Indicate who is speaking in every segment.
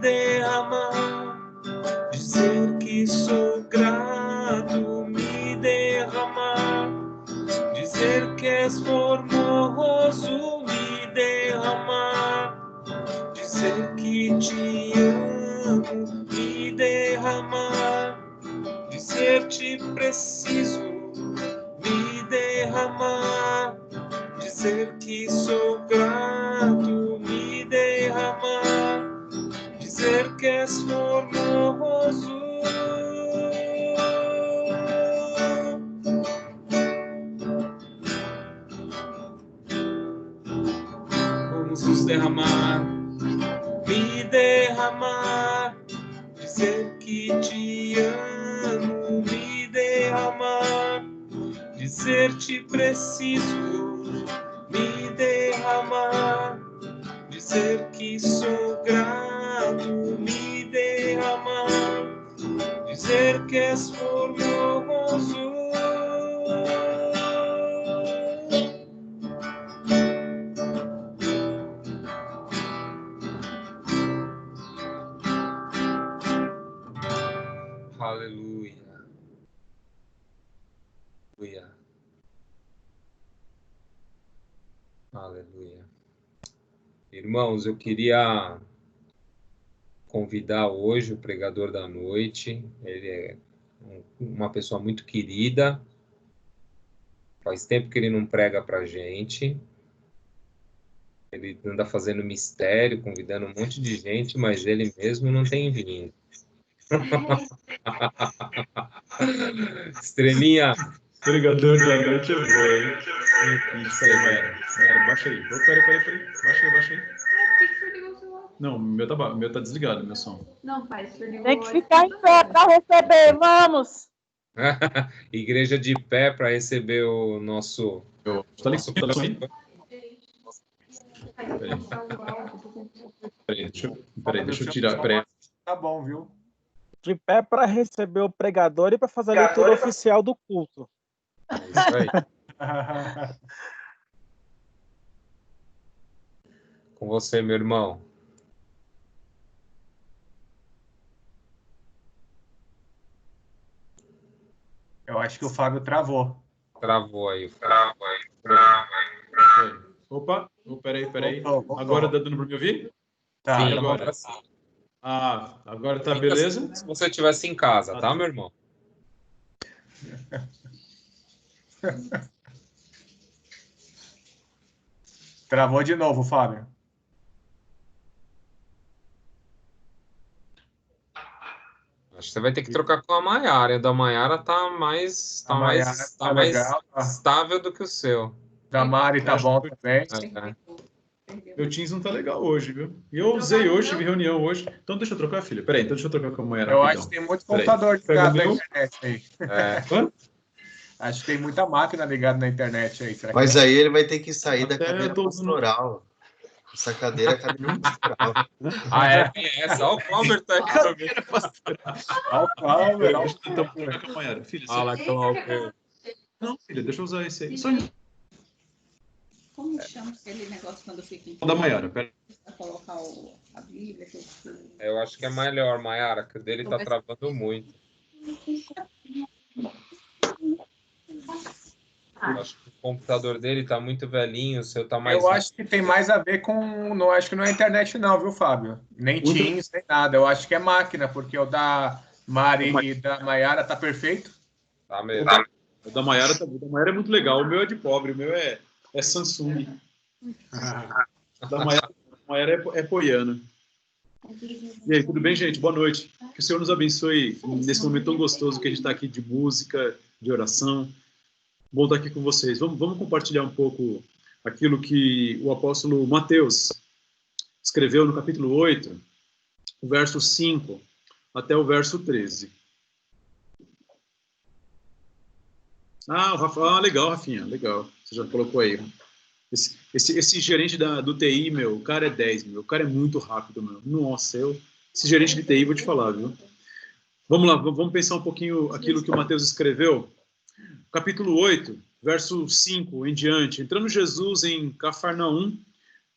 Speaker 1: derramar, dizer que sou grato, me derramar, dizer que és formoso, me derramar, dizer que te amo, me derramar, dizer-te preciso, me derramar, dizer que sou grato, me derramar, dizer que és formoso. Vamos nos derramar, me derramar, dizer que te amo, me derramar, dizer-te preciso, me derramar, dizer que sou grato, me derramar, dizer que és formoso. Aleluia. Aleluia. Aleluia. Irmãos, eu queria convidar hoje o pregador da noite. Ele é uma pessoa muito querida. Faz tempo que ele não prega pra gente. Ele anda fazendo mistério, convidando um monte de gente, mas ele mesmo não tem vindo. Estrelinha.
Speaker 2: Pregador da noite é velho. Baixa aí. Peraí. Baixa aí. Não, o meu tá desligado, meu som.
Speaker 3: Não, pai,
Speaker 4: tem que ficar em pé para receber, vamos!
Speaker 1: Igreja de pé para receber o nosso...
Speaker 2: Tá ligado aí? Peraí, deixa eu tirar. Peraí.
Speaker 5: Tá bom, viu?
Speaker 4: De pé para receber o pregador e para fazer a leitura oficial do culto.
Speaker 1: Isso aí. Com você, meu irmão.
Speaker 5: Eu acho que o Fábio travou.
Speaker 1: Travou aí.
Speaker 2: Opa, peraí.
Speaker 5: Voltou.
Speaker 2: Agora tá dando para me ouvir?
Speaker 5: Tá,
Speaker 1: Sim,
Speaker 2: agora sim. Ah, agora tá beleza?
Speaker 1: Se você estivesse em casa, tá, meu irmão?
Speaker 5: Travou de novo, Fábio.
Speaker 1: Acho que você vai ter que trocar com a Maiara. A da Maiara tá mais
Speaker 5: legal, tá.
Speaker 1: estável do que o seu.
Speaker 5: Da Mari tá bom também.
Speaker 2: Meu Teams não tá legal hoje, viu? E eu usei hoje, tive reunião hoje. Então deixa eu trocar, filha. Peraí, então deixa eu trocar com a mulher.
Speaker 5: Eu acho que tem muito computador ligado na internet aí. Acho que tem muita máquina ligada na internet aí.
Speaker 6: Mas aí ele vai ter que sair da cadeira pastoral. Essa cadeira é a cadeira pastoral.
Speaker 1: Tem essa. Olha o Cláudio tá aqui também.
Speaker 5: Olha o Cláudio.
Speaker 2: Então, com a Maiara. Filha,
Speaker 1: Fala, Cláudio.
Speaker 2: Não, filha, deixa eu usar esse aí. Só
Speaker 3: como chama aquele negócio quando fica em
Speaker 2: da Maiara, pera.
Speaker 3: Pra colocar a Bíblia?
Speaker 1: Eu acho que é melhor, Maiara, que o dele tá travando muito. Eu acho que o computador dele tá muito velhinho, o seu tá mais...
Speaker 5: Eu acho que tem mais a ver com... Não, acho que não é internet não, viu, Fábio? Nem Teams, nem nada. Eu acho que é máquina, porque o da Mari e da Maiara tá perfeito.
Speaker 1: Tá mesmo.
Speaker 2: O da Maiara é muito legal. O meu é de pobre, o meu é Samsung. O da Maiara é poiana. E aí, tudo bem, gente? Boa noite. Que o Senhor nos abençoe nesse momento tão gostoso que a gente está aqui de música, de oração. Bom estar aqui com vocês. Vamos compartilhar um pouco aquilo que o apóstolo Mateus escreveu no capítulo 8, o verso 5 até o verso 13. Legal, Rafinha, legal. Você já colocou aí. Esse gerente do TI, meu, o cara é 10, meu. O cara é muito rápido, meu. Nossa, esse gerente de TI, vou te falar, viu? Vamos lá, vamos pensar um pouquinho aquilo que o Mateus escreveu. Capítulo 8, verso 5 em diante. Entrando Jesus em Cafarnaum,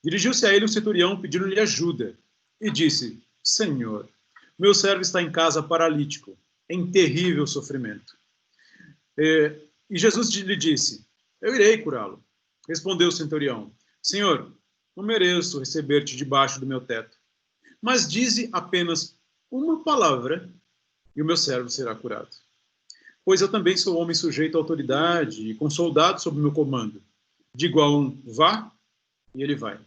Speaker 2: dirigiu-se a ele um centurião pedindo-lhe ajuda e disse: Senhor, meu servo está em casa paralítico, em terrível sofrimento. E Jesus lhe disse, eu irei curá-lo. Respondeu o centurião, Senhor, não mereço receber-te debaixo do meu teto, mas dize apenas uma palavra e o meu servo será curado. Pois eu também sou homem sujeito à autoridade e com soldados sob meu comando. Digo a um, vá, e ele vai.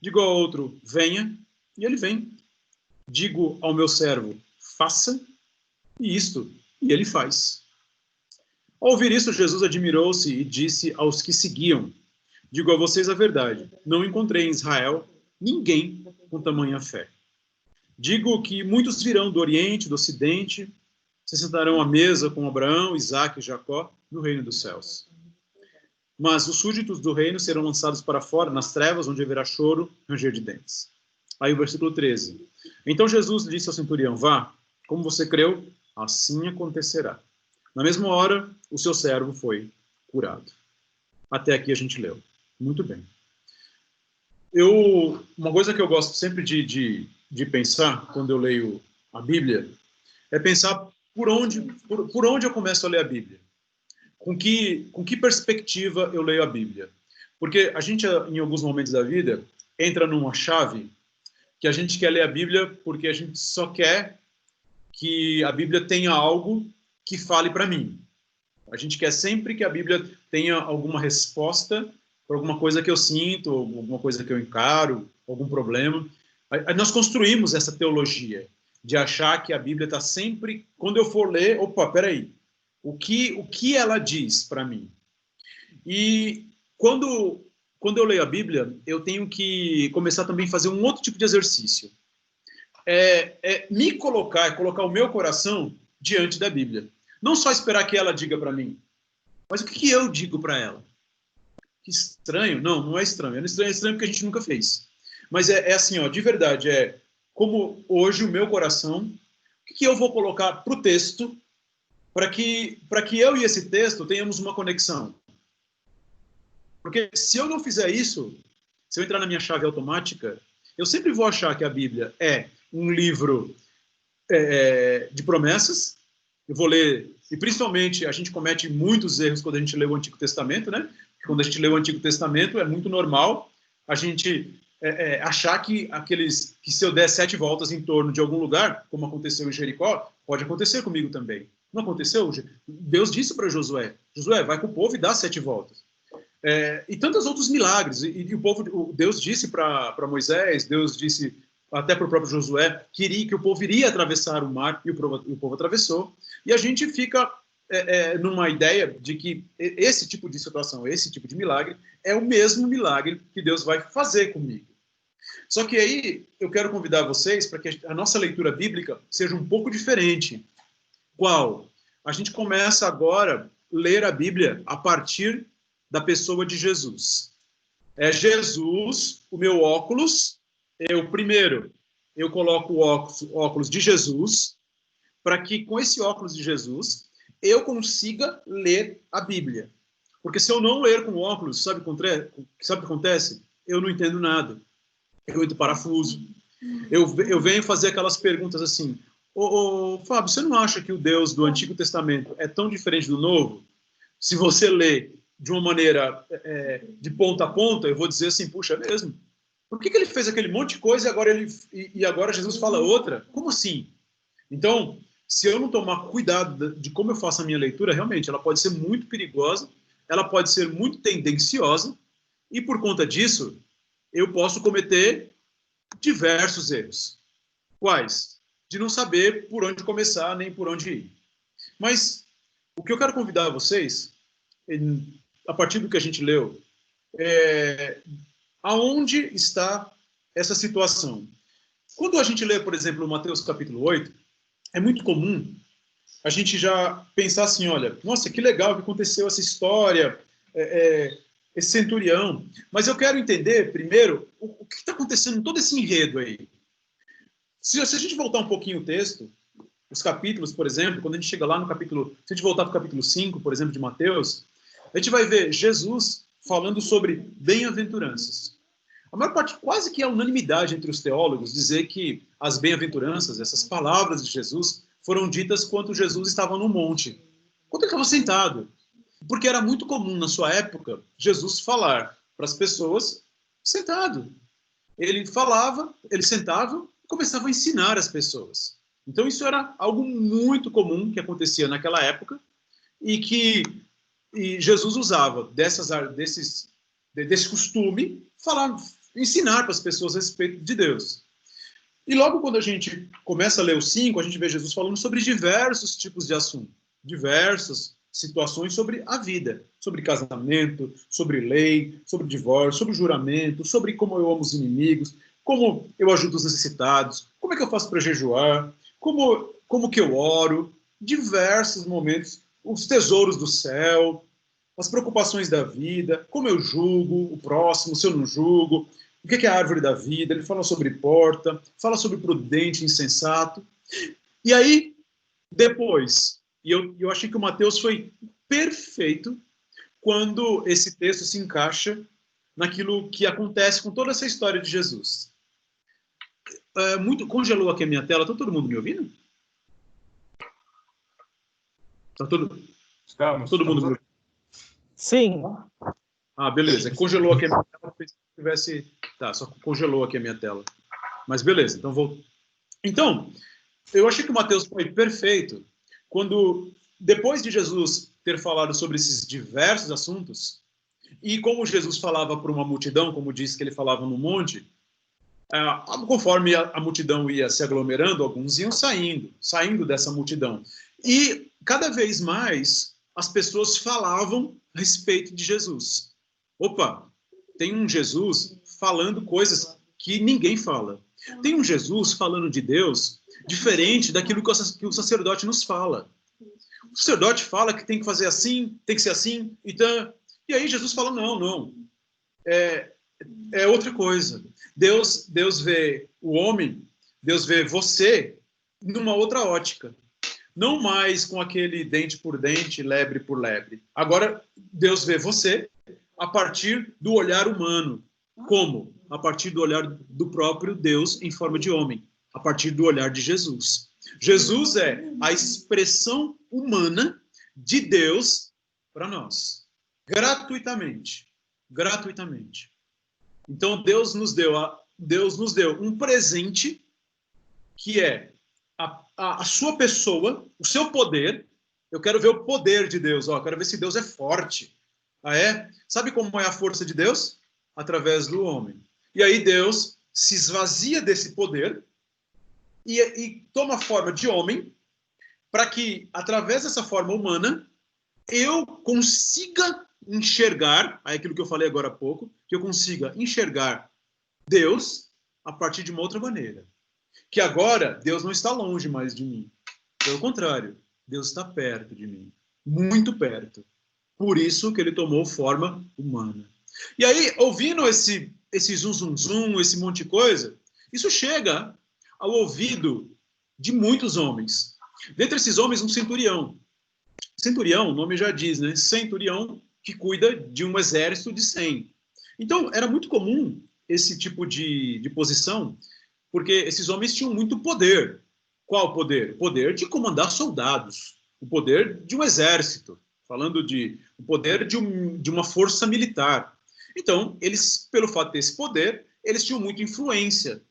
Speaker 2: Digo ao outro, venha, e ele vem. Digo ao meu servo, faça, e ele faz. Ao ouvir isso, Jesus admirou-se e disse aos que seguiam, digo a vocês a verdade, não encontrei em Israel ninguém com tamanha fé. Digo que muitos virão do Oriente, do Ocidente, se sentarão à mesa com Abraão, Isaque e Jacó no reino dos céus. Mas os súditos do reino serão lançados para fora, nas trevas, onde haverá choro e ranger de dentes. Aí o versículo 13. Então Jesus disse ao centurião, vá, como você creu, assim acontecerá. Na mesma hora, o seu servo foi curado. Até aqui a gente leu. Muito bem. Uma coisa que eu gosto sempre de pensar, quando eu leio a Bíblia, é pensar por onde eu começo a ler a Bíblia. Com que perspectiva eu leio a Bíblia. Porque a gente, em alguns momentos da vida, entra numa chave que a gente quer ler a Bíblia porque a gente só quer que a Bíblia tenha algo que fale para mim. A gente quer sempre que a Bíblia tenha alguma resposta para alguma coisa que eu sinto, alguma coisa que eu encaro, algum problema. Nós construímos essa teologia de achar que a Bíblia está sempre... Quando eu for ler, opa, peraí, o que ela diz para mim? E quando eu leio a Bíblia, eu tenho que começar também a fazer um outro tipo de exercício. Me colocar o meu coração diante da Bíblia. Não só esperar que ela diga para mim, mas o que eu digo para ela? Que estranho. Não é estranho. É estranho porque a gente nunca fez. Mas é assim, ó, de verdade, como hoje o meu coração, o que eu vou colocar para o texto para que eu e esse texto tenhamos uma conexão. Porque se eu não fizer isso, se eu entrar na minha chave automática, eu sempre vou achar que a Bíblia é um livro de promessas. Eu vou ler, e principalmente a gente comete muitos erros quando a gente lê o Antigo Testamento, né? Quando a gente lê o Antigo Testamento é muito normal a gente achar que se eu der 7 voltas em torno de algum lugar, como aconteceu em Jericó, pode acontecer comigo também. Não aconteceu? Deus disse para Josué, vai com o povo e dá 7 voltas. E tantos outros milagres. E Deus disse para Moisés, Deus disse até para o próprio Josué, que o povo iria atravessar o mar, e o povo atravessou. E a gente fica numa ideia de que esse tipo de situação, esse tipo de milagre, é o mesmo milagre que Deus vai fazer comigo. Só que aí eu quero convidar vocês para que a nossa leitura bíblica seja um pouco diferente. Qual? A gente começa agora a ler a Bíblia a partir da pessoa de Jesus. É Jesus, o meu óculos. Primeiro, eu coloco o óculos de Jesus, para que com esse óculos de Jesus eu consiga ler a Bíblia. Porque se eu não ler com óculos, sabe o que acontece? Eu não entendo nada. Eu entro parafuso. Eu venho fazer aquelas perguntas assim, Fábio, você não acha que o Deus do Antigo Testamento é tão diferente do Novo? Se você lê de uma maneira de ponta a ponta, eu vou dizer assim, puxa, é mesmo. Por que ele fez aquele monte de coisa e agora Jesus fala outra? Como assim? Então, se eu não tomar cuidado de como eu faço a minha leitura, realmente, ela pode ser muito perigosa, ela pode ser muito tendenciosa, e por conta disso, eu posso cometer diversos erros. Quais? De não saber por onde começar, nem por onde ir. Mas o que eu quero convidar vocês, a partir do que a gente leu, aonde está essa situação? Quando a gente lê, por exemplo, Mateus capítulo 8, é muito comum a gente já pensar assim, olha, nossa, que legal que aconteceu essa história, esse centurião. Mas eu quero entender, primeiro, o que está acontecendo em todo esse enredo aí. Se a gente voltar um pouquinho o texto, os capítulos, por exemplo, quando a gente chega lá no capítulo... Se a gente voltar para o capítulo 5, por exemplo, de Mateus, a gente vai ver Jesus falando sobre bem-aventuranças. a maior parte, quase que a unanimidade entre os teólogos, dizer que as bem-aventuranças, essas palavras de Jesus, foram ditas quando Jesus estava no monte, quando ele estava sentado. Porque era muito comum, na sua época, Jesus falar para as pessoas sentado. Ele falava, ele sentava e começava a ensinar as pessoas. Então, isso era algo muito comum que acontecia naquela época e que Jesus usava desse costume, ensinar para as pessoas a respeito de Deus. E logo quando a gente começa a ler o 5, a gente vê Jesus falando sobre diversos tipos de assunto, diversas situações sobre a vida, sobre casamento, sobre lei, sobre divórcio, sobre juramento, sobre como eu amo os inimigos, como eu ajudo os necessitados, como é que eu faço para jejuar, como que eu oro, diversos momentos, os tesouros do céu, as preocupações da vida, como eu julgo o próximo, se eu não julgo, o que é a árvore da vida, ele fala sobre porta, fala sobre prudente, insensato. E aí, depois, eu achei que o Mateus foi perfeito quando esse texto se encaixa naquilo que acontece com toda essa história de Jesus. Congelou aqui a minha tela, está todo mundo me ouvindo?
Speaker 5: Estamos.
Speaker 2: Todo mundo me ouvindo?
Speaker 4: Sim.
Speaker 2: Ah, beleza. Congelou aqui a minha tela, se tivesse... Tá, só congelou aqui a minha tela. Mas beleza, então vou... Então, eu achei que o Mateus foi perfeito quando, depois de Jesus ter falado sobre esses diversos assuntos, e como Jesus falava para uma multidão, como disse que ele falava no monte, conforme a multidão ia se aglomerando, alguns iam saindo dessa multidão. E cada vez mais as pessoas falavam a respeito de Jesus. Opa, tem um Jesus falando coisas que ninguém fala. Tem um Jesus falando de Deus diferente daquilo que o sacerdote nos fala. O sacerdote fala que tem que fazer assim, tem que ser assim, então... E aí Jesus fala, não. É outra coisa. Deus vê o homem, Deus vê você numa outra ótica. Não mais com aquele dente por dente, lebre por lebre. Agora, Deus vê você a partir do olhar humano. Como? A partir do olhar do próprio Deus em forma de homem. A partir do olhar de Jesus. Jesus é a expressão humana de Deus para nós. Gratuitamente. Gratuitamente. Então, Deus nos deu um presente que é a sua pessoa, o seu poder. Eu quero ver o poder de Deus. Eu quero ver se Deus é forte. Ah, é? Sabe como é a força de Deus? Através do homem. E aí Deus se esvazia desse poder e toma a forma de homem para que, através dessa forma humana, eu consiga enxergar, aquilo que eu falei agora há pouco, que eu consiga enxergar Deus a partir de uma outra maneira. Que agora Deus não está longe mais de mim. Pelo contrário, Deus está perto de mim. Muito perto. Por isso que ele tomou forma humana. E aí, ouvindo esse zum, zum, zum, esse monte de coisa, isso chega ao ouvido de muitos homens. Dentre esses homens, um centurião. Centurião, o nome já diz, né? Centurião que cuida de um exército de 100. Então, era muito comum esse tipo de posição, porque esses homens tinham muito poder. Qual poder? O poder de comandar soldados. O poder de um exército. Falando o poder de uma força militar. Então, eles, pelo fato de ter esse poder, eles tinham muita influência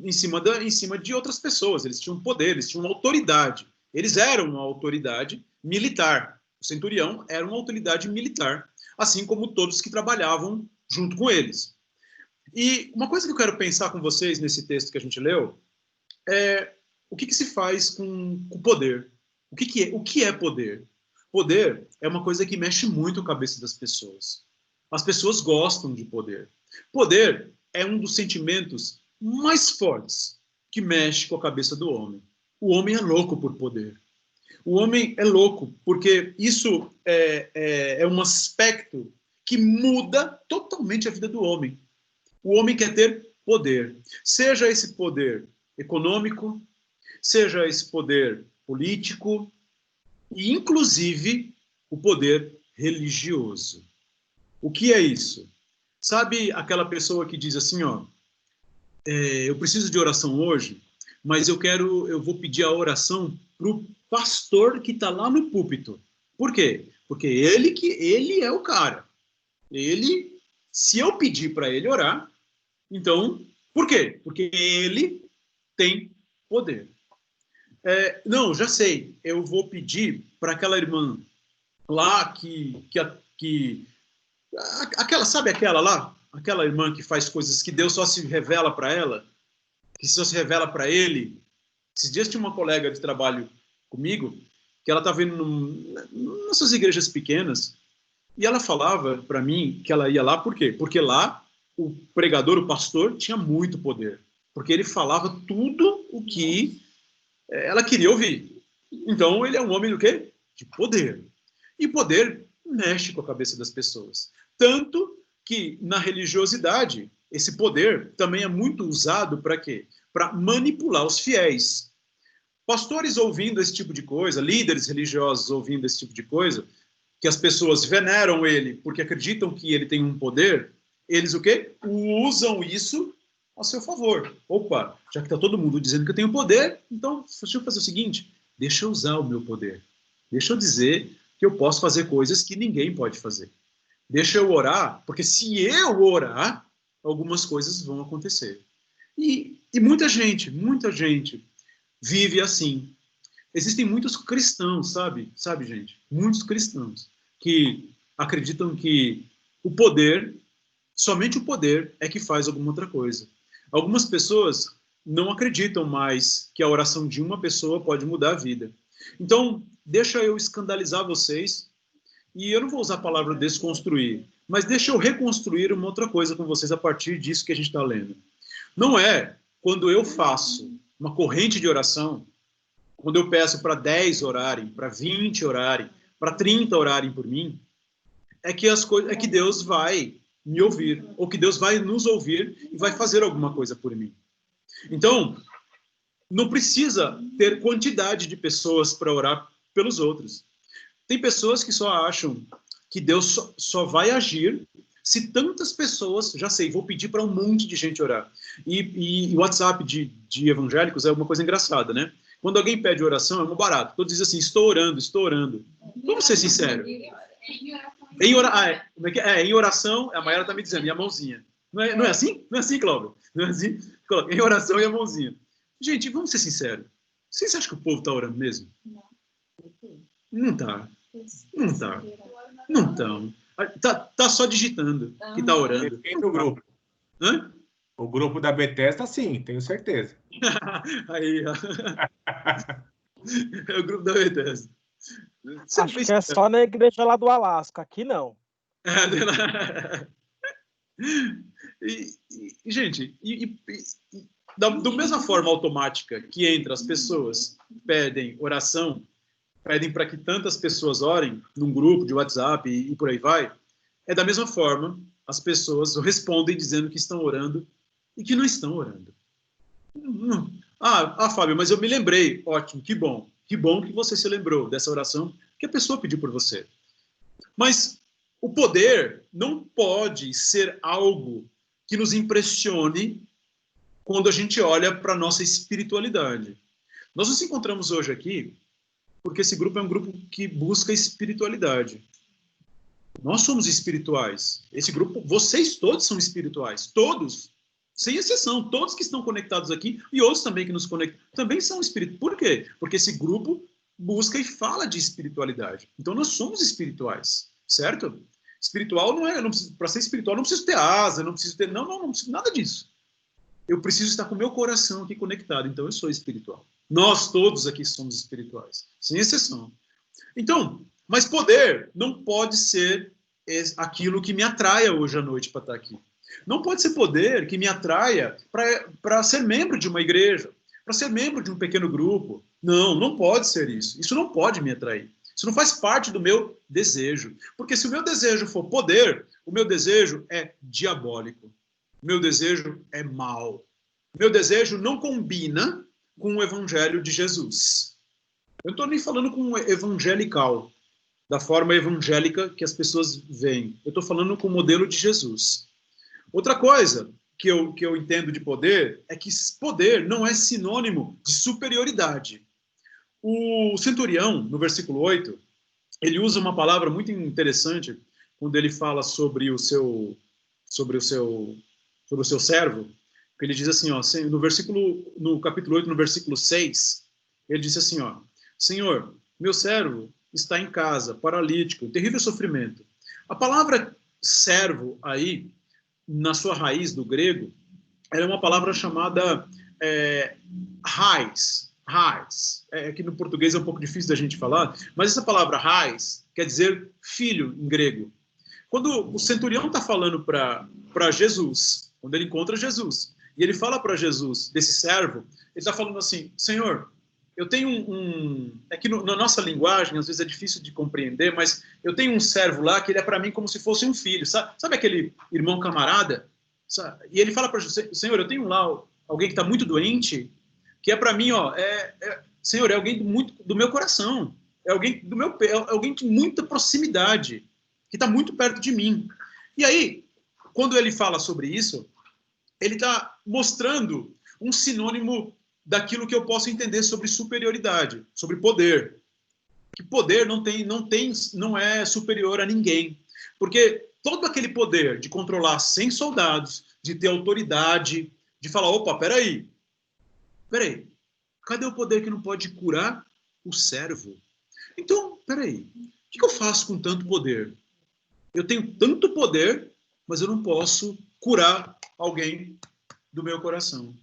Speaker 2: em cima de outras pessoas. Eles tinham poder, eles tinham autoridade. Eles eram uma autoridade militar. O centurião era uma autoridade militar, assim como todos que trabalhavam junto com eles. E uma coisa que eu quero pensar com vocês nesse texto que a gente leu é o que se faz com o poder. O que é poder? Poder é uma coisa que mexe muito a cabeça das pessoas. As pessoas gostam de poder. Poder é um dos sentimentos mais fortes que mexe com a cabeça do homem. O homem é louco por poder. O homem é louco porque isso é um aspecto que muda totalmente a vida do homem. O homem quer ter poder. Seja esse poder econômico, seja esse poder político, e inclusive o poder religioso. O que é isso? Sabe aquela pessoa que diz assim, ó, eu preciso de oração hoje, mas eu vou pedir a oração pro pastor que está lá no púlpito. Por quê? Porque ele é o cara. Se eu pedir para ele orar, então, por quê? Porque ele tem poder. Não, já sei, eu vou pedir para aquela irmã lá sabe aquela lá? Aquela irmã que faz coisas que Deus só se revela para ela, que só se revela para ele. Esses dias tinha uma colega de trabalho comigo, que ela estava indo nessas igrejas pequenas, e ela falava para mim que ela ia lá, por quê? Porque lá o pregador, o pastor, tinha muito poder. Porque ele falava tudo o que ela queria ouvir. Então, ele é um homem do quê? De poder. E poder mexe com a cabeça das pessoas. Tanto que, na religiosidade, esse poder também é muito usado para quê? Para manipular os fiéis. Pastores ouvindo esse tipo de coisa, líderes religiosos ouvindo esse tipo de coisa, que as pessoas veneram ele porque acreditam que ele tem um poder, eles o quê? Usam isso a seu favor. Opa, já que está todo mundo dizendo que eu tenho poder, então deixa eu fazer o seguinte, deixa eu usar o meu poder. Deixa eu dizer que eu posso fazer coisas que ninguém pode fazer. Deixa eu orar, porque se eu orar, algumas coisas vão acontecer. E muita gente vive assim. Existem muitos cristãos, sabe, gente? Muitos cristãos que acreditam que o poder, somente o poder é que faz alguma outra coisa. Algumas pessoas não acreditam mais que a oração de uma pessoa pode mudar a vida. Então, deixa eu escandalizar vocês, e eu não vou usar a palavra desconstruir, mas deixa eu reconstruir uma outra coisa com vocês a partir disso que a gente está lendo. Não é quando eu faço uma corrente de oração, quando eu peço para 10 orarem, para 20 orarem, para 30 orarem por mim, é que Deus vai me ouvir, ou que Deus vai nos ouvir e vai fazer alguma coisa por mim. Então, não precisa ter quantidade de pessoas para orar pelos outros. Tem pessoas que só acham que Deus só vai agir se tantas pessoas, já sei, vou pedir para um monte de gente orar. E o WhatsApp de evangélicos é uma coisa engraçada, né? Quando alguém pede oração, é muito barato. Todos dizem assim, estou orando. Vamos ser sinceros. Em oração, a Mayara está me dizendo, e a mãozinha. Não é assim? Não é assim, Cláudio? Não é assim? Em oração e a mãozinha. Gente, vamos ser sinceros. Vocês acham que o povo está orando mesmo? Não está. Não estão. Tá só digitando que está orando.
Speaker 5: Depende do grupo.
Speaker 2: Hã?
Speaker 5: O grupo da Bethesda, sim, tenho certeza.
Speaker 2: Aí, ó. É o grupo da Bethesda.
Speaker 4: Acho que é só na igreja lá do Alasca, aqui não.
Speaker 2: Gente, da mesma forma automática que entre as pessoas pedem oração, pedem para que tantas pessoas orem num grupo de WhatsApp e por aí vai, é da mesma forma as pessoas respondem dizendo que estão orando e que não estão orando. Fábio, mas eu me lembrei. Ótimo, que bom. Que bom que você se lembrou dessa oração que a pessoa pediu por você. Mas o poder não pode ser algo que nos impressione quando a gente olha para a nossa espiritualidade. Nós nos encontramos hoje aqui porque esse grupo é um grupo que busca espiritualidade. Nós somos espirituais. Esse grupo, vocês todos são espirituais. Todos. Sem exceção. Todos que estão conectados aqui e outros também que nos conectam também são espirituais. Por quê? Porque esse grupo busca e fala de espiritualidade. Então nós somos espirituais. Certo? Espiritual não é... Para ser espiritual não preciso ter asa, não preciso ter... Não preciso nada disso. Eu preciso estar com o meu coração aqui conectado. Então eu sou espiritual. Nós todos aqui somos espirituais. Sem exceção. Então... Mas poder não pode ser aquilo que me atraia hoje à noite para estar aqui. Não pode ser poder que me atraia para ser membro de uma igreja, para ser membro de um pequeno grupo. Não pode ser isso. Isso não pode me atrair. Isso não faz parte do meu desejo. Porque se o meu desejo for poder, o meu desejo é diabólico. O meu desejo é mau. O meu desejo não combina com o evangelho de Jesus. Eu não estou nem falando com o evangelical, da forma evangélica que as pessoas veem. Eu estou falando com o modelo de Jesus. Outra coisa que eu entendo de poder é que poder não é sinônimo de superioridade. O centurião, no versículo 8, ele usa uma palavra muito interessante quando ele fala sobre o seu servo. Ele diz assim, ó, no capítulo 8, no versículo 6, ele disse assim, ó, Senhor, meu servo está em casa, paralítico, terrível sofrimento. A palavra servo aí, na sua raiz do grego, era uma palavra chamada raiz. Que no português é um pouco difícil da gente falar, mas essa palavra raiz quer dizer filho em grego. Quando o centurião está falando para Jesus, quando ele encontra Jesus, e ele fala para Jesus, desse servo, ele está falando assim, Senhor, eu tenho é que na nossa linguagem, às vezes é difícil de compreender, mas eu tenho um servo lá que ele é para mim como se fosse um filho, sabe aquele irmão camarada? Sabe? E ele fala para Jesus, Senhor, eu tenho lá alguém que está muito doente, que é para mim, ó, Senhor, é alguém muito do meu coração, é alguém alguém de muita proximidade, que está muito perto de mim. E aí, quando ele fala sobre isso, ele está mostrando um sinônimo daquilo que eu posso entender sobre superioridade, sobre poder. Que poder não é superior a ninguém. Porque todo aquele poder de controlar 100 soldados, de ter autoridade, de falar, opa, peraí, cadê o poder que não pode curar o servo? Então, peraí, o que eu faço com tanto poder? Eu tenho tanto poder, mas eu não posso curar alguém do meu coração.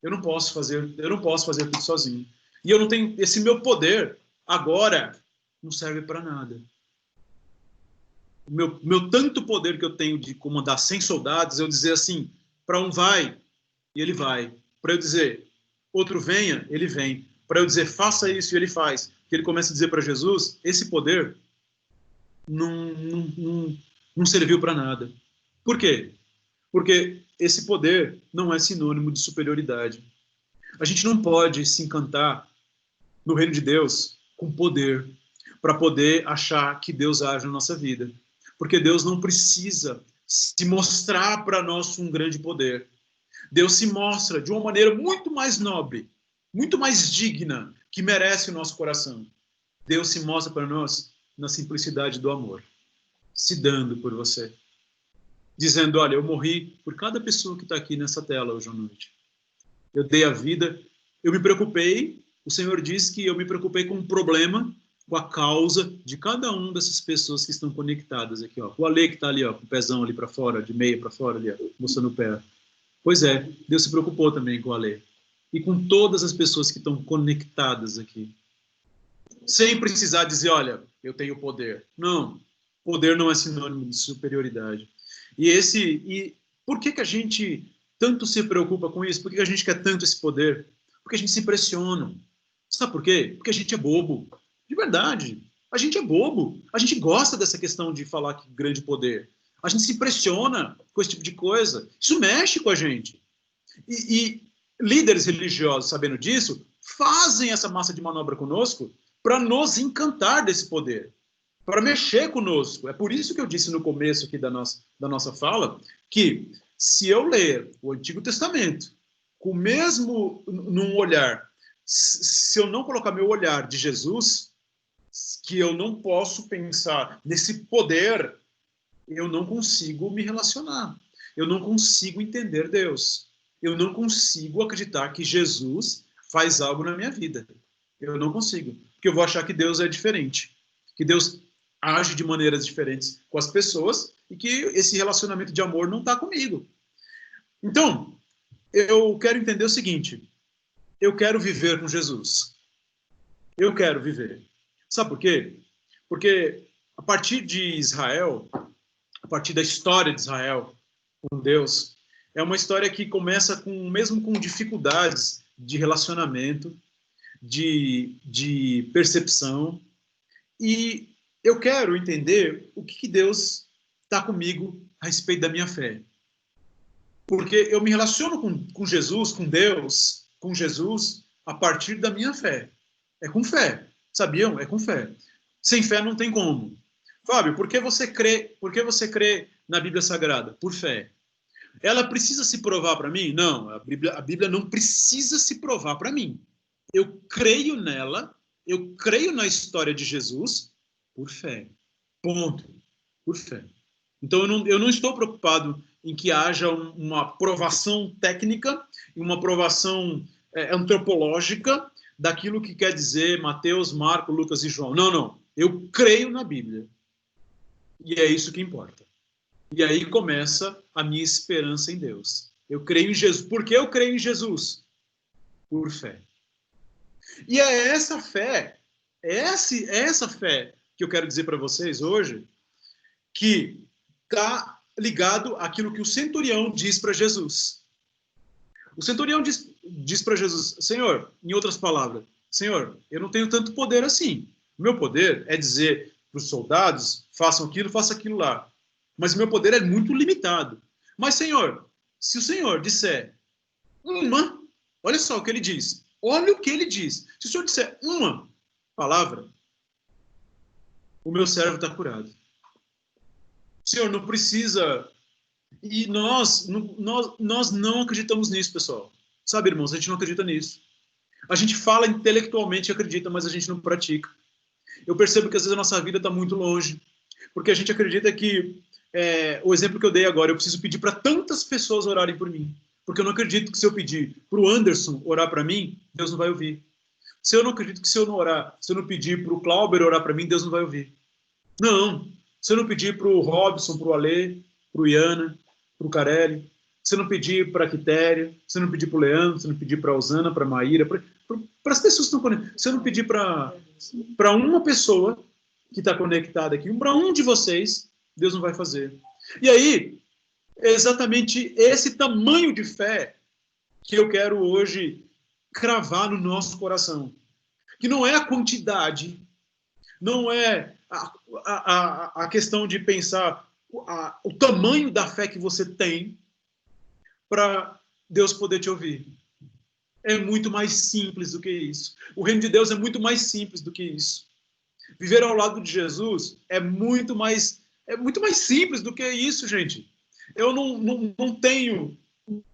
Speaker 2: Eu não posso fazer tudo sozinho. E eu não tenho esse meu poder agora não serve para nada. O meu tanto poder que eu tenho de comandar 100 soldados, eu dizer assim, para um vai, e ele vai. Para eu dizer, outro venha, ele vem. Para eu dizer, faça isso, e ele faz. Que ele começa a dizer para Jesus, esse poder não serviu para nada. Por quê? Porque esse poder não é sinônimo de superioridade. A gente não pode se encantar no reino de Deus com poder, para poder achar que Deus age na nossa vida. Porque Deus não precisa se mostrar para nós um grande poder. Deus se mostra de uma maneira muito mais nobre, muito mais digna, que merece o nosso coração. Deus se mostra para nós na simplicidade do amor, se dando por você. Dizendo, olha, eu morri por cada pessoa que está aqui nessa tela hoje à noite. Eu dei a vida, eu me preocupei, o Senhor diz que eu me preocupei com um problema, com a causa de cada uma dessas pessoas que estão conectadas aqui, ó. O Ale que está ali, ó, com o pezão ali para fora, de meia para fora, ali, ó, mostrando o pé. Pois é, Deus se preocupou também com o Ale. E com todas as pessoas que estão conectadas aqui. Sem precisar dizer, olha, eu tenho poder. Não, poder não é sinônimo de superioridade. E por que a gente tanto se preocupa com isso? Por que a gente quer tanto esse poder? Porque a gente se impressiona. Sabe por quê? Porque a gente é bobo. De verdade. A gente é bobo. A gente gosta dessa questão de falar que grande poder. A gente se impressiona com esse tipo de coisa. Isso mexe com a gente. E líderes religiosos, sabendo disso, fazem essa massa de manobra conosco para nos encantar desse poder, para mexer conosco. É por isso que eu disse no começo aqui da nossa fala, que se eu ler o Antigo Testamento com o mesmo num olhar, se eu não colocar meu olhar de Jesus, que eu não posso pensar nesse poder, eu não consigo me relacionar. Eu não consigo entender Deus. Eu não consigo acreditar que Jesus faz algo na minha vida. Eu não consigo. Porque eu vou achar que Deus é diferente. Que Deus age de maneiras diferentes com as pessoas e que esse relacionamento de amor não está comigo. Então, eu quero entender o seguinte. Eu quero viver com Jesus. Eu quero viver. Sabe por quê? Porque a partir de Israel, a partir da história de Israel com Deus, é uma história que começa mesmo com dificuldades de relacionamento, de percepção. E eu quero entender o que Deus está comigo a respeito da minha fé. Porque eu me relaciono com Jesus, com Deus, com Jesus, a partir da minha fé. É com fé. Sabiam? É com fé. Sem fé não tem como. Fábio, por que você crê na Bíblia Sagrada? Por fé. Ela precisa se provar para mim? Não, a Bíblia não precisa se provar para mim. Eu creio nela, eu creio na história de Jesus por fé. Ponto. Por fé. Então, eu não estou preocupado em que haja uma provação técnica, uma provação antropológica daquilo que quer dizer Mateus, Marcos, Lucas e João. Não, não. Eu creio na Bíblia. E é isso que importa. E aí começa a minha esperança em Deus. Eu creio em Jesus. Por que eu creio em Jesus? Por fé. E é essa fé, essa fé que eu quero dizer para vocês hoje, que está ligado àquilo que o centurião diz para Jesus. O centurião diz para Jesus, Senhor, em outras palavras, Senhor, eu não tenho tanto poder assim. O meu poder é dizer para os soldados, façam aquilo, façam aquilo lá. Mas o meu poder é muito limitado. Mas, Senhor, se o Senhor disser uma, olha só o que ele diz. Olha o que ele diz. Se o Senhor disser uma palavra, o meu servo está curado. O Senhor não precisa... E nós não acreditamos nisso, pessoal. Sabe, irmãos, a gente não acredita nisso. A gente fala intelectualmente e acredita, mas a gente não pratica. Eu percebo que às vezes a nossa vida está muito longe. Porque a gente acredita que... o exemplo que eu dei agora, eu preciso pedir para tantas pessoas orarem por mim. Porque eu não acredito que se eu pedir para o Anderson orar para mim, Deus não vai ouvir. Se eu não acredito que se eu não pedir para o Clauber orar para mim, Deus não vai ouvir. Não. Se eu não pedir para o Robson, para o Alê, para o Iana, para o Carelli, se eu não pedir para a Quitéria, se eu não pedir para o Leandro, se eu não pedir para a Osana, para a Maíra, para as pessoas que estão conectadas, se eu não pedir para uma pessoa que está conectada aqui, para um de vocês, Deus não vai fazer. E aí, é exatamente esse tamanho de fé que eu quero hoje cravar no nosso coração. Que não é a quantidade, não é a questão de pensar o tamanho da fé que você tem para Deus poder te ouvir. É muito mais simples do que isso. O reino de Deus é muito mais simples do que isso. Viver ao lado de Jesus é muito mais simples do que isso, gente. Eu não tenho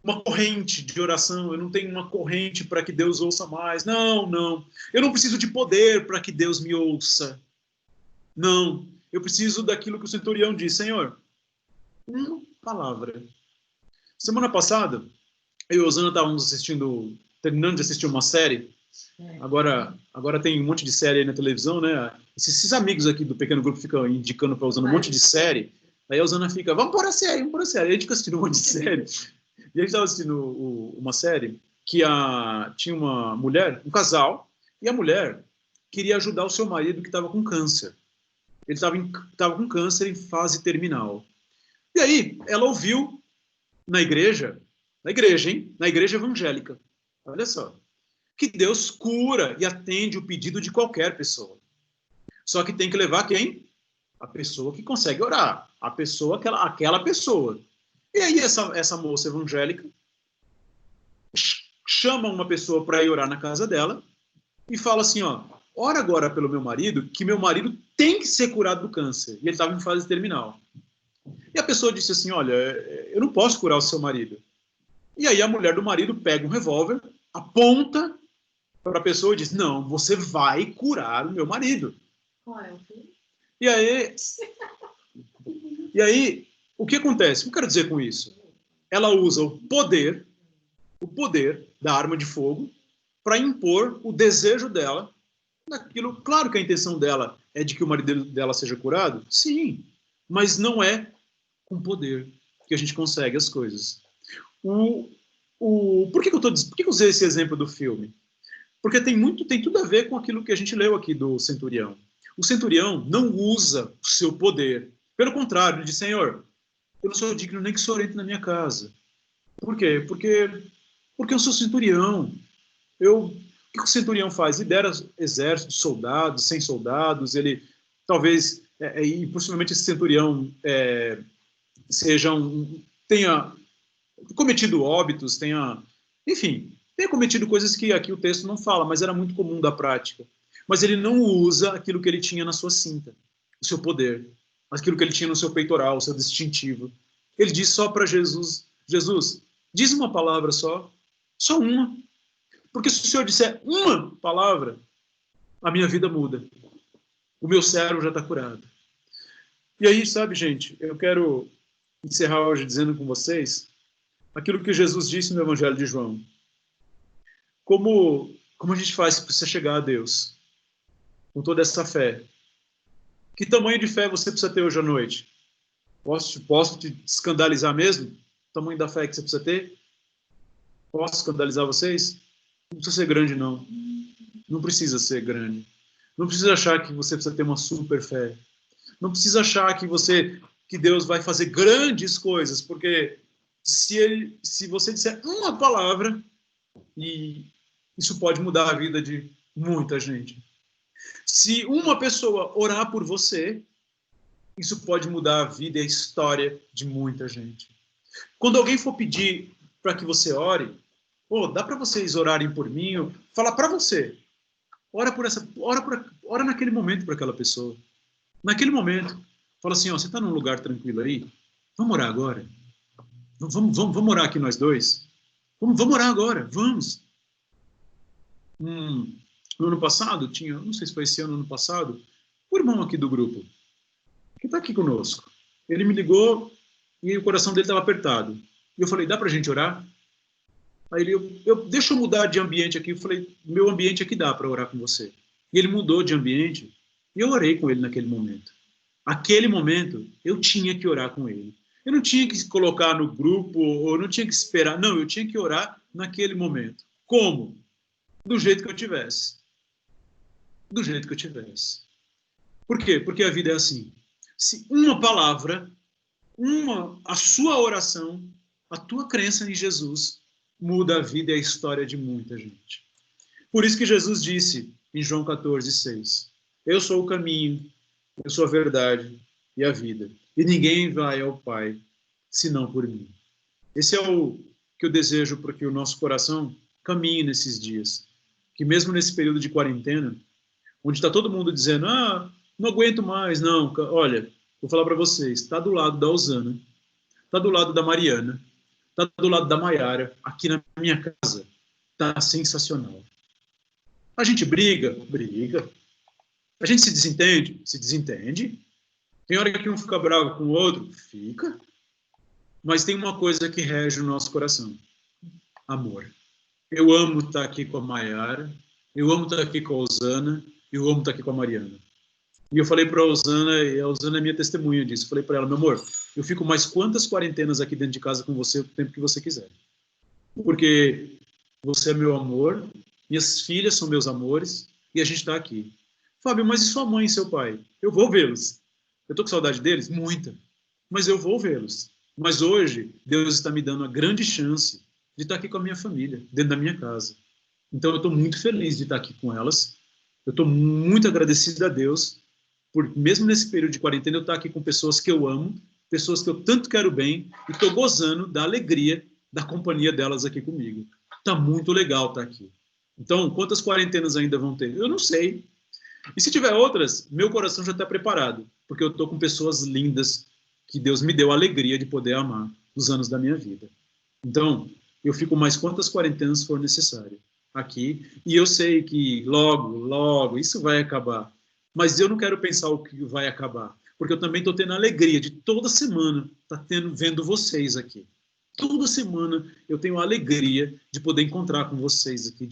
Speaker 2: uma corrente de oração, eu não tenho uma corrente para que Deus ouça mais. Não. Eu não preciso de poder para que Deus me ouça. Não. Eu preciso daquilo que o centurião disse. Senhor, uma palavra. Semana passada, eu e a Osana estávamos terminando de assistir uma série. Agora tem um monte de série aí na televisão, né? Esses amigos aqui do pequeno grupo ficam indicando para a Osana um monte de série. Aí a Osana fica, vamos pôr a série. Aí a gente fica assistindo um monte de série. E a gente estava assistindo uma série que tinha uma mulher, um casal, e a mulher queria ajudar o seu marido que estava com câncer. Ele estava com câncer em fase terminal. E aí, ela ouviu na igreja evangélica, olha só, que Deus cura e atende o pedido de qualquer pessoa. Só que tem que levar quem? A pessoa que consegue orar. A pessoa, aquela pessoa. E aí essa moça evangélica chama uma pessoa para ir orar na casa dela e fala assim, ora agora pelo meu marido, que meu marido tem que ser curado do câncer. E ele estava em fase terminal. E a pessoa disse assim, olha, eu não posso curar o seu marido. E aí a mulher do marido pega um revólver, aponta para a pessoa e diz, não, você vai curar o meu marido. E aí, o que acontece? O que eu quero dizer com isso? Ela usa o poder da arma de fogo para impor o desejo dela naquilo. Claro que a intenção dela é de que o marido dela seja curado, sim, mas não é com poder que a gente consegue as coisas. Por que eu usei esse exemplo do filme? Porque tem tudo a ver com aquilo que a gente leu aqui do centurião. O centurião não usa o seu poder. Pelo contrário, ele diz, Senhor, eu não sou digno nem que o Senhor entre na minha casa. Por quê? Porque eu sou centurião. O que o centurião faz? Lidera exército, soldados, 100 soldados, ele talvez, e possivelmente esse centurião tenha cometido óbitos, tenha cometido coisas que aqui o texto não fala, mas era muito comum da prática. Mas ele não usa aquilo que ele tinha na sua cinta, o seu poder, aquilo que ele tinha no seu peitoral, o seu distintivo. Ele diz só para Jesus, Jesus, diz uma palavra só uma. Porque se o Senhor disser uma palavra, a minha vida muda. O meu cérebro já está curado. E aí, sabe, gente, eu quero encerrar hoje dizendo com vocês aquilo que Jesus disse no Evangelho de João. Como a gente faz para você chegar a Deus? Com toda essa fé. Que tamanho de fé você precisa ter hoje à noite? Posso te escandalizar mesmo? O tamanho da fé que você precisa ter? Posso escandalizar vocês? Não precisa ser grande, não. Não precisa ser grande. Não precisa achar que você precisa ter uma super fé. Não precisa achar que Deus vai fazer grandes coisas, porque se você disser uma palavra, e isso pode mudar a vida de muita gente. Se uma pessoa orar por você, isso pode mudar a vida e a história de muita gente. Quando alguém for pedir para que você ore, dá para vocês orarem por mim, falar para você. Ora naquele momento para aquela pessoa. Naquele momento, fala assim, você está num lugar tranquilo aí? Vamos orar agora? Vamos orar aqui nós dois? Vamos orar agora, vamos. No ano passado, não sei se foi esse ano passado, o irmão aqui do grupo, que está aqui conosco, ele me ligou e o coração dele estava apertado. E eu falei, dá para a gente orar? Aí ele, deixa eu mudar de ambiente aqui. Eu falei, meu ambiente aqui dá para orar com você. E ele mudou de ambiente e eu orei com ele naquele momento. Aquele momento, eu tinha que orar com ele. Eu não tinha que colocar no grupo, ou não tinha que esperar. Não, eu tinha que orar naquele momento. Como? Do jeito que eu tivesse. Do jeito que eu tivesse. Por quê? Porque a vida é assim. Se uma palavra, a sua oração, a tua crença em Jesus, muda a vida e a história de muita gente. Por isso que Jesus disse em João 14:6, eu sou o caminho, eu sou a verdade e a vida. E ninguém vai ao Pai, senão por mim. Esse é o que eu desejo para que o nosso coração caminhe nesses dias. Que mesmo nesse período de quarentena, onde está todo mundo dizendo, não aguento mais, não. Olha, vou falar para vocês, está do lado da Osana, está do lado da Mariana, está do lado da Maiara, aqui na minha casa. Está sensacional. A gente briga. A gente se desentende. Tem hora que um fica bravo com o outro, fica. Mas tem uma coisa que rege o nosso coração. Amor. Eu amo estar aqui com a Maiara, eu amo estar aqui com a Osana, eu amo estar aqui com a Mariana. E eu falei para a Osana, e a Osana é minha testemunha disso, eu falei para ela, meu amor, eu fico mais quantas quarentenas aqui dentro de casa com você o tempo que você quiser. Porque você é meu amor, minhas filhas são meus amores, e a gente está aqui. Fábio, mas e sua mãe e seu pai? Eu vou vê-los. Eu estou com saudade deles? Muita. Mas eu vou vê-los. Mas hoje, Deus está me dando a grande chance de estar aqui com a minha família, dentro da minha casa. Então, eu estou muito feliz de estar aqui com elas. Eu estou muito agradecido a Deus por, mesmo nesse período de quarentena, eu estar aqui com pessoas que eu amo, pessoas que eu tanto quero bem, e estou gozando da alegria da companhia delas aqui comigo. Está muito legal estar aqui. Então, quantas quarentenas ainda vão ter? Eu não sei. E se tiver outras, meu coração já está preparado, porque eu estou com pessoas lindas que Deus me deu a alegria de poder amar nos anos da minha vida. Então, eu fico mais quantas quarentenas for necessário aqui, e eu sei que logo, isso vai acabar. Mas eu não quero pensar o que vai acabar, porque eu também estou tendo a alegria de toda semana vendo vocês aqui. Toda semana eu tenho a alegria de poder encontrar com vocês aqui,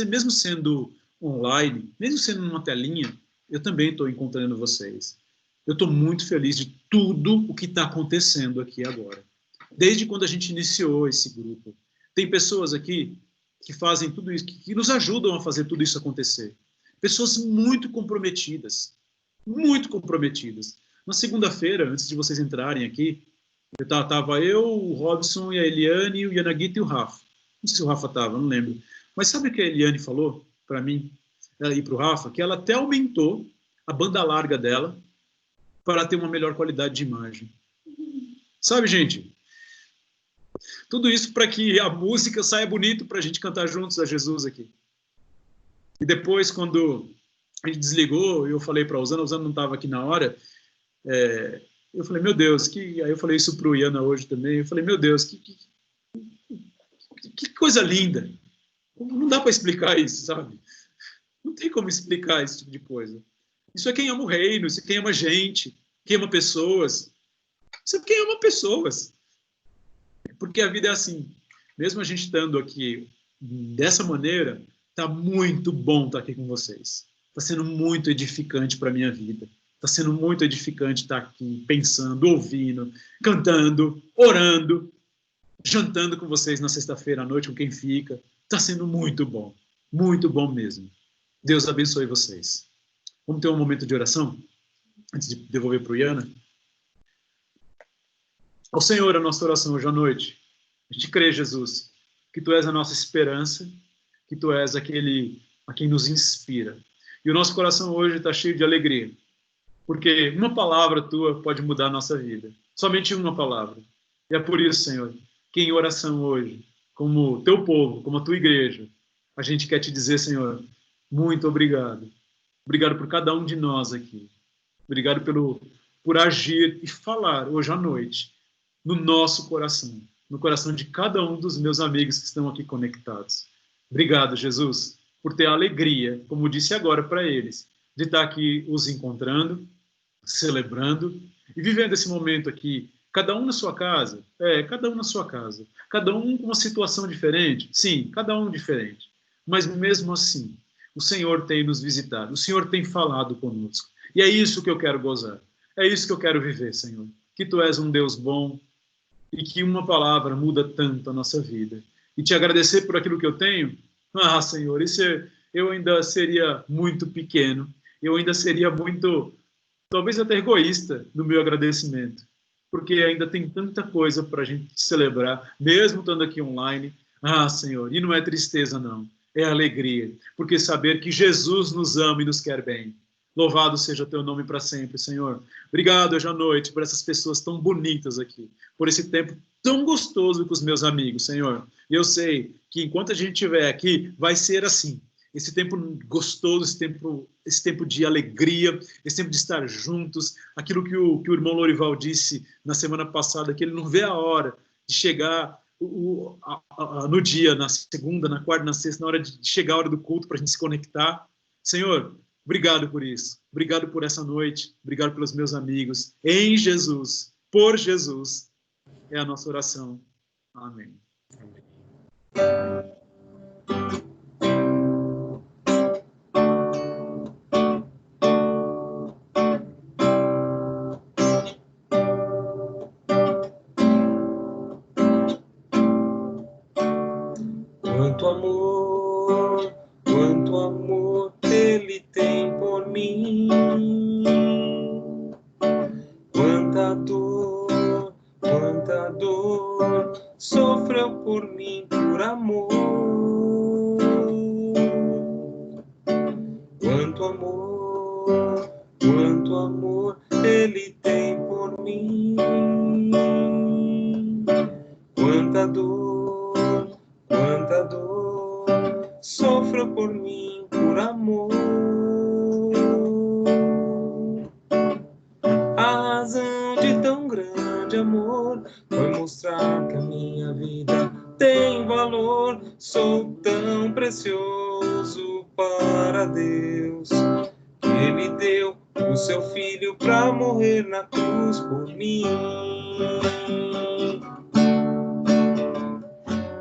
Speaker 2: mesmo sendo online, mesmo sendo numa telinha, eu também estou encontrando vocês. Eu estou muito feliz de tudo o que está acontecendo aqui agora. Desde quando a gente iniciou esse grupo. Tem pessoas aqui que fazem tudo isso, que nos ajudam a fazer tudo isso acontecer. Pessoas muito comprometidas. Muito comprometidas. Na segunda-feira, antes de vocês entrarem aqui, estava eu, o Robson, e a Eliane, o Yanagita e o Rafa. Não sei se o Rafa estava, não lembro. Mas sabe o que a Eliane falou para mim e para o Rafa? Que ela até aumentou a banda larga dela para ter uma melhor qualidade de imagem. Sabe, gente? Tudo isso para que a música saia bonito para a gente cantar juntos a Jesus aqui. E depois, quando a gente desligou, eu falei para a Osana não estava aqui na hora, eu falei, meu Deus, aí eu falei isso para o Iana hoje também, eu falei, meu Deus, Que coisa linda. Não dá para explicar isso, sabe? Não tem como explicar esse tipo de coisa. Isso é quem ama o reino, isso é quem ama gente, quem ama pessoas. Isso é quem ama pessoas. Porque a vida é assim. Mesmo a gente estando aqui dessa maneira, está muito bom estar aqui com vocês. Está sendo muito edificante para a minha vida. Está sendo muito edificante estar aqui pensando, ouvindo, cantando, orando, jantando com vocês na sexta-feira à noite, com quem fica. Está sendo muito bom mesmo. Deus abençoe vocês. Vamos ter um momento de oração, antes de devolver para o Iana. Ao Senhor, a nossa oração hoje à noite. A gente crê, Jesus, que Tu és a nossa esperança, que Tu és aquele a quem nos inspira. E o nosso coração hoje está cheio de alegria, porque uma palavra Tua pode mudar a nossa vida. Somente uma palavra. E é por isso, Senhor, que em oração hoje, como Teu povo, como a Tua igreja, a gente quer Te dizer, Senhor, muito obrigado. Obrigado por cada um de nós aqui. Obrigado por agir e falar hoje à noite no nosso coração, no coração de cada um dos meus amigos que estão aqui conectados. Obrigado, Jesus, por ter a alegria, como disse agora para eles, de estar aqui os encontrando, celebrando e vivendo esse momento aqui, cada um na sua casa, cada um na sua casa, cada um com uma situação diferente, sim, cada um diferente, mas mesmo assim, o Senhor tem nos visitado, o Senhor tem falado conosco, e é isso que eu quero gozar, é isso que eu quero viver, Senhor, que Tu és um Deus bom, e que uma palavra muda tanto a nossa vida. E Te agradecer por aquilo que eu tenho, Senhor, eu ainda seria muito pequeno, eu ainda seria muito, talvez até egoísta no meu agradecimento, porque ainda tem tanta coisa para a gente celebrar, mesmo estando aqui online. Senhor, e não é tristeza não, é alegria, porque saber que Jesus nos ama e nos quer bem. Louvado seja Teu nome para sempre, Senhor. Obrigado hoje à noite por essas pessoas tão bonitas aqui, por esse tempo tão gostoso com os meus amigos, Senhor. E eu sei que enquanto a gente estiver aqui, vai ser assim. Esse tempo gostoso, esse tempo de alegria, esse tempo de estar juntos. Aquilo que o irmão Lorival disse na semana passada, que ele não vê a hora de chegar no dia, na segunda, na quarta, na sexta, na hora de chegar a hora do culto para a gente se conectar. Senhor, obrigado por isso. Obrigado por essa noite. Obrigado pelos meus amigos. Em Jesus, por Jesus, é a nossa oração. Amém.
Speaker 1: Quanto amor Ele tem por mim. Quanta dor sofreu por mim por amor. Quanto amor Ele tem por mim. Quanta dor sofreu por mim por amor. A razão de tão grande amor foi mostrar que a minha vida tem valor. Sou tão precioso para Deus que Ele deu o seu Filho para morrer na cruz por mim.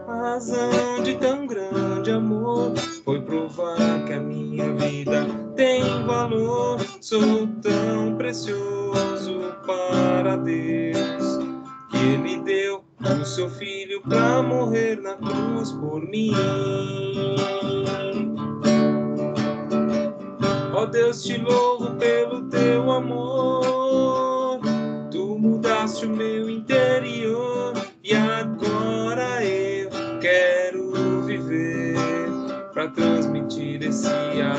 Speaker 1: A razão de tão grande amor foi provar que a minha vida tem valor. Sou tão precioso para Deus que Ele deu o seu Filho para morrer na cruz por mim. Ó Deus, Te louvo pelo Teu amor. Tu mudaste o meu interior e agora eu quero viver para transmitir esse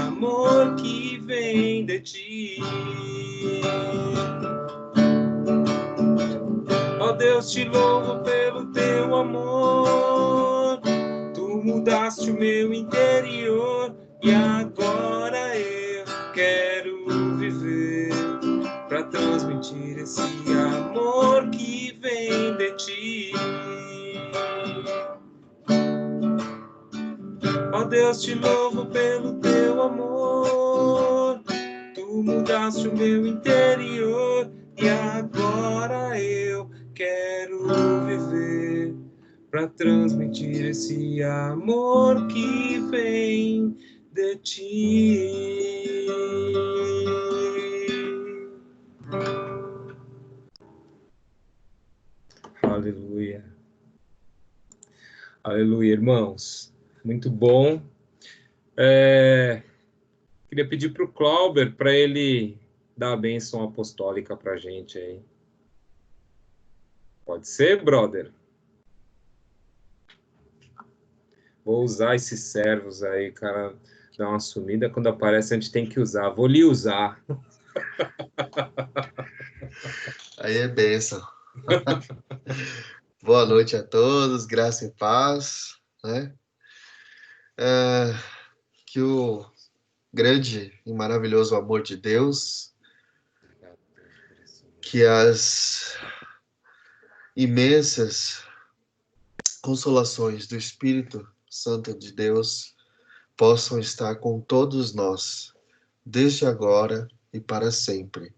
Speaker 1: amor que vem de Ti. Ó Deus, Te louvo pelo Teu amor. Tu mudaste o meu interior e agora eu quero viver para transmitir esse amor que vem de Ti. Ó Deus, te louvo pelo teu amor. Tu mudaste o meu interior e agora eu quero viver para transmitir esse amor que vem de ti. Aleluia. Aleluia, irmãos. Muito bom. Queria pedir para o Clauber para ele dar a bênção apostólica para a gente aí. Pode ser, brother? Vou usar esses servos aí, cara, dá uma sumida. Quando aparece, a gente tem que usar. Vou lhe usar.
Speaker 6: Aí é bênção. Boa noite a todos, graça e paz, né? Que o grande e maravilhoso amor de Deus, que as imensas consolações do Espírito Santo de Deus possam estar com todos nós, desde agora e para sempre.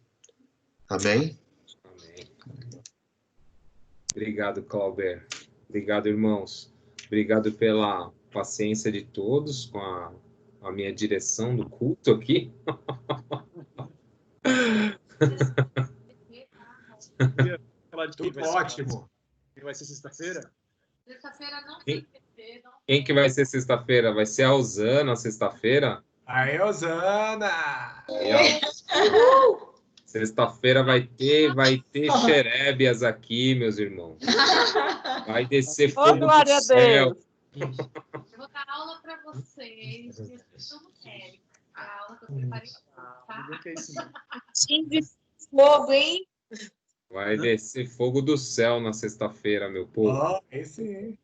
Speaker 6: Amém?
Speaker 1: Amém. Obrigado, Clauber. Obrigado, irmãos. Obrigado pela paciência de todos com a minha direção do culto aqui.
Speaker 2: Tudo ótimo. Vai ser sexta-feira?
Speaker 3: Sexta-feira não tem PT, não.
Speaker 1: Quem que vai ser sexta-feira? Vai ser a Osana, sexta-feira?
Speaker 5: Aê, Osana!
Speaker 1: Sexta-feira vai ter xerébias aqui, meus irmãos. Vai descer fogo do céu.
Speaker 3: Eu vou dar aula para vocês. Vocês não querem. A aula que eu preparei. Tá?
Speaker 7: De fogo, hein?
Speaker 1: Vai descer fogo do céu na sexta-feira, meu povo.
Speaker 5: Ó, esse aí.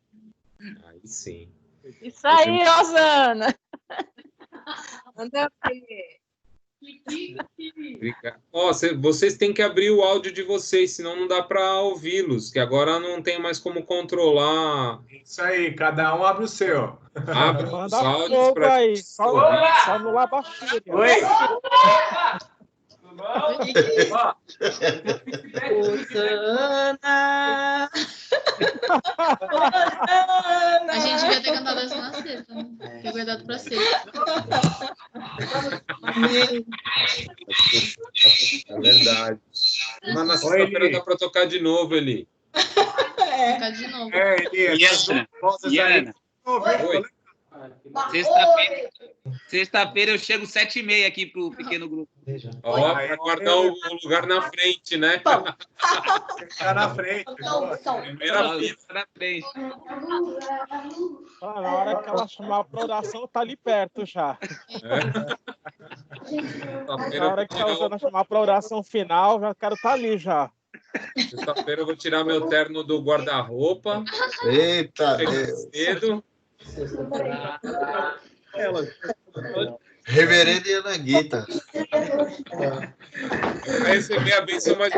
Speaker 1: Aí sim.
Speaker 7: Isso aí, Osana. Manda ver.
Speaker 1: Ó, vocês têm que abrir o áudio de vocês, senão não dá para ouvi-los, que agora não tem mais como controlar.
Speaker 5: Isso aí, cada um abre o seu.
Speaker 1: Abre os
Speaker 4: Manda
Speaker 1: áudios
Speaker 4: fogo
Speaker 1: para
Speaker 4: aí, só no Labaxúria.
Speaker 5: Oi!
Speaker 7: Osana!
Speaker 3: A gente devia ter cantado essa na sexta, né? Ter guardado pra sexta.
Speaker 1: É verdade. Mas na sexta-feira dá para tocar de novo, Eli.
Speaker 3: Tocar de novo.
Speaker 5: Elias.
Speaker 8: Iana,
Speaker 1: Oi.
Speaker 8: sexta-feira eu chego 7h30 aqui pro pequeno grupo.
Speaker 1: Ó, para guardar o lugar na frente, né?
Speaker 5: Tá na frente.
Speaker 1: Primeira fila.
Speaker 8: Na frente.
Speaker 4: Na hora que ela chamar pra oração, tá ali perto já. Na hora que a Osana chamar pra oração final, já quero estar ali já.
Speaker 1: Sexta-feira eu vou tirar meu terno do guarda-roupa.
Speaker 6: Eita
Speaker 1: Chego
Speaker 6: Deus.
Speaker 1: cedo.
Speaker 6: Reverendo Iana Guita.
Speaker 1: Vai receber a bênção mais